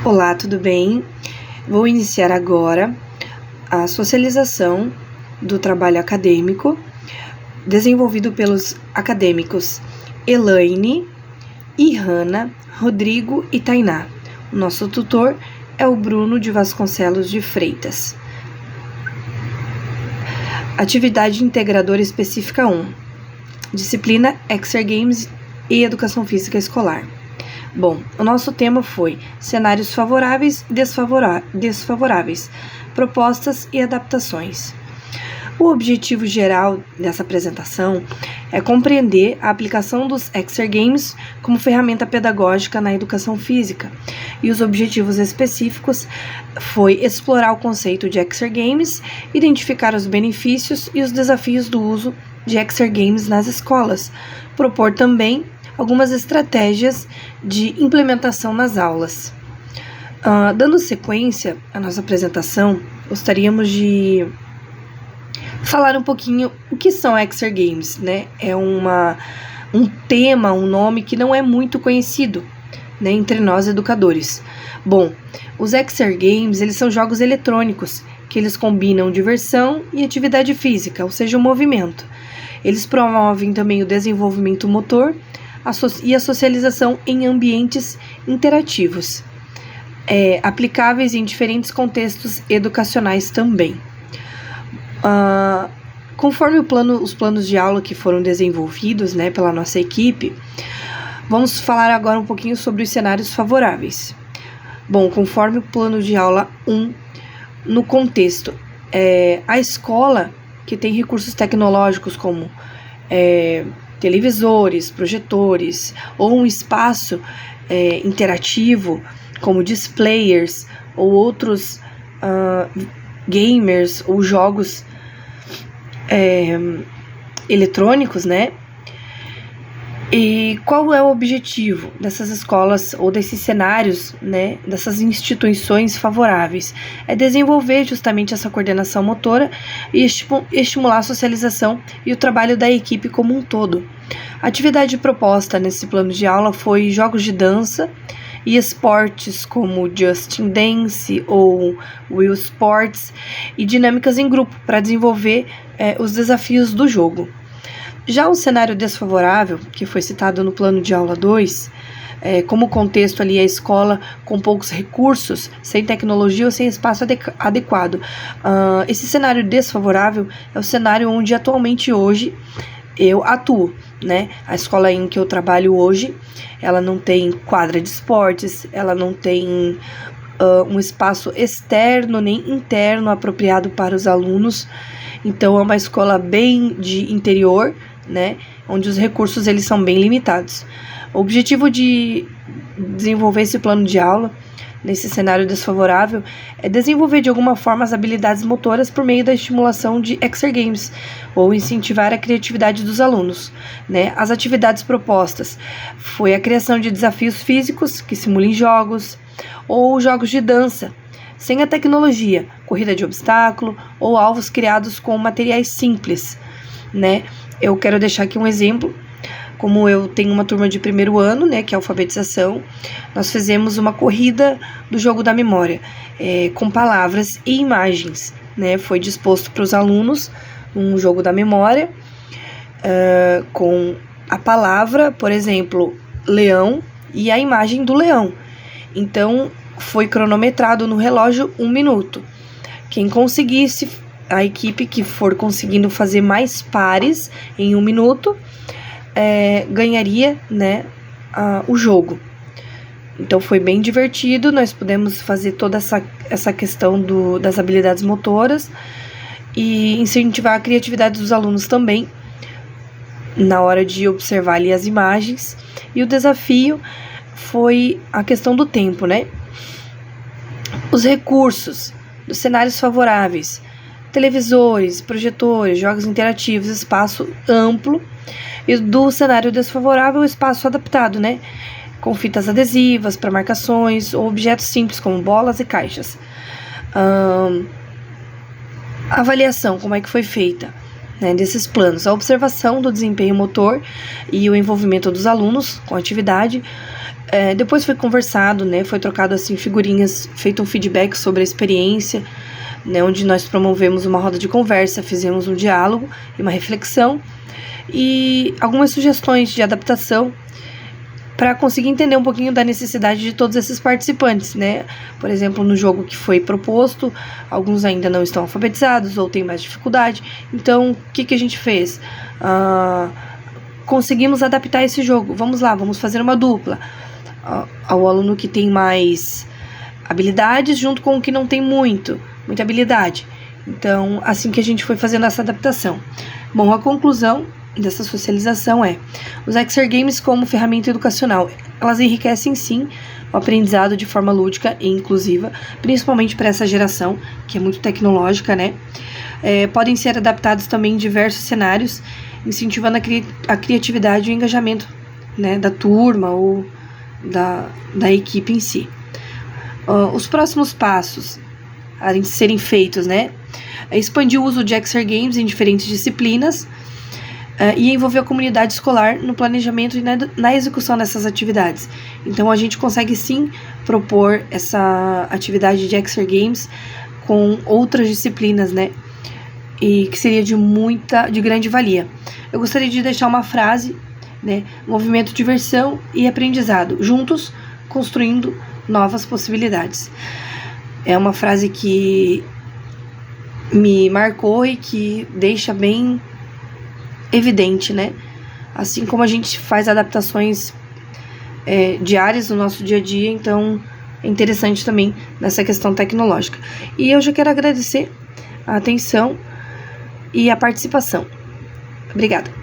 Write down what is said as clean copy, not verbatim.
Olá, tudo bem? Vou iniciar agora a socialização do trabalho acadêmico desenvolvido pelos acadêmicos Elaine, Ihana, Rodrigo e Tainá. O nosso tutor é o Bruno de Vasconcelos de Freitas. Atividade integradora específica 1. Disciplina Exergames e Educação Física Escolar. Bom, o nosso tema foi cenários favoráveis e desfavoráveis, propostas e adaptações. O objetivo geral dessa apresentação é compreender a aplicação dos Exergames como ferramenta pedagógica na educação física, e os objetivos específicos foi explorar o conceito de Exergames, identificar os benefícios e os desafios do uso de Exergames nas escolas, propor também algumas estratégias de implementação nas aulas. Dando sequência à nossa apresentação, gostaríamos de falar um pouquinho o que são Exergames, né? É um tema, um nome que não é muito conhecido, né, entre nós educadores. Bom, os Exergames, eles são jogos eletrônicos que eles combinam diversão e atividade física, ou seja, o movimento. Eles promovem também o desenvolvimento motor e a socialização em ambientes interativos, aplicáveis em diferentes contextos educacionais também. Conforme os planos de aula que foram desenvolvidos, né, pela nossa equipe, vamos falar agora um pouquinho sobre os cenários favoráveis. Bom, conforme o plano de aula 1, no contexto, a escola que tem recursos tecnológicos como televisores, projetores ou um espaço interativo como displayers ou outros gamers ou jogos eletrônicos, né? E qual é o objetivo dessas escolas ou desses cenários, né, dessas instituições favoráveis? É desenvolver justamente essa coordenação motora e estimular a socialização e o trabalho da equipe como um todo. A atividade proposta nesse plano de aula foi jogos de dança e esportes como Just Dance ou Wii Sports e dinâmicas em grupo para desenvolver os desafios do jogo. Já o cenário desfavorável, que foi citado no plano de aula 2, como contexto ali a escola com poucos recursos, sem tecnologia ou sem espaço adequado. Esse cenário desfavorável é o cenário onde atualmente hoje eu atuo, né? A escola em que eu trabalho hoje, ela não tem quadra de esportes, ela não tem um espaço externo nem interno apropriado para os alunos. Então é uma escola bem de interior, né, onde os recursos eles são bem limitados. O objetivo de desenvolver esse plano de aula nesse cenário desfavorável é desenvolver de alguma forma as habilidades motoras por meio da estimulação de Exergames ou incentivar a criatividade dos alunos, né? As atividades propostas foi a criação de desafios físicos que simulem jogos ou jogos de dança sem a tecnologia, corrida de obstáculo ou alvos criados com materiais simples, né? Eu quero deixar aqui um exemplo. Como eu tenho uma turma de primeiro ano, né, que é a alfabetização, nós fizemos uma corrida do jogo da memória, com palavras e imagens, né? Foi disposto para os alunos um jogo da memória, com a palavra, por exemplo, leão, e a imagem do leão. Então, foi cronometrado no relógio 1 minuto. Quem conseguisse, a equipe que for conseguindo fazer mais pares em 1 minuto, ganharia, né, o jogo. Então foi bem divertido, nós pudemos fazer toda essa questão das habilidades motoras e incentivar a criatividade dos alunos também na hora de observar ali as imagens. E o desafio foi a questão do tempo, né? Os recursos dos cenários favoráveis, televisores, projetores, jogos interativos, espaço amplo, e do cenário desfavorável, espaço adaptado, né? Com fitas adesivas para marcações ou objetos simples como bolas e caixas. A avaliação, como é que foi feita, né, desses planos? A observação do desempenho motor e o envolvimento dos alunos com a atividade, Depois foi conversado, né, foi trocado assim figurinhas, feito um feedback sobre a experiência, né, onde nós promovemos uma roda de conversa, fizemos um diálogo e uma reflexão e algumas sugestões de adaptação para conseguir entender um pouquinho da necessidade de todos esses participantes, né? Por exemplo, no jogo que foi proposto, alguns ainda não estão alfabetizados ou têm mais dificuldade. Então, o que a gente fez? Conseguimos adaptar esse jogo. Vamos lá, vamos fazer uma dupla. Ao aluno que tem mais habilidades junto com o que não tem muita habilidade. Então, assim que a gente foi fazendo essa adaptação. Bom, a conclusão dessa socialização os Exergames como ferramenta educacional, elas enriquecem sim o aprendizado de forma lúdica e inclusiva, principalmente para essa geração que é muito tecnológica, né? Podem ser adaptados também em diversos cenários, incentivando a criatividade e o engajamento, né, da turma ou da equipe em si. Os próximos passos a serem feitos, né, é expandir o uso de Exergames em diferentes disciplinas, e envolver a comunidade escolar no planejamento e na execução dessas atividades. Então a gente consegue sim propor essa atividade de Exergames com outras disciplinas, né? E que seria de grande valia. Eu gostaria de deixar uma frase, né? Movimento, diversão e aprendizado, juntos construindo novas possibilidades. É uma frase que me marcou e que deixa bem evidente, né? Assim como a gente faz adaptações diárias no nosso dia a dia, então é interessante também nessa questão tecnológica. E eu já quero agradecer a atenção e a participação. Obrigada.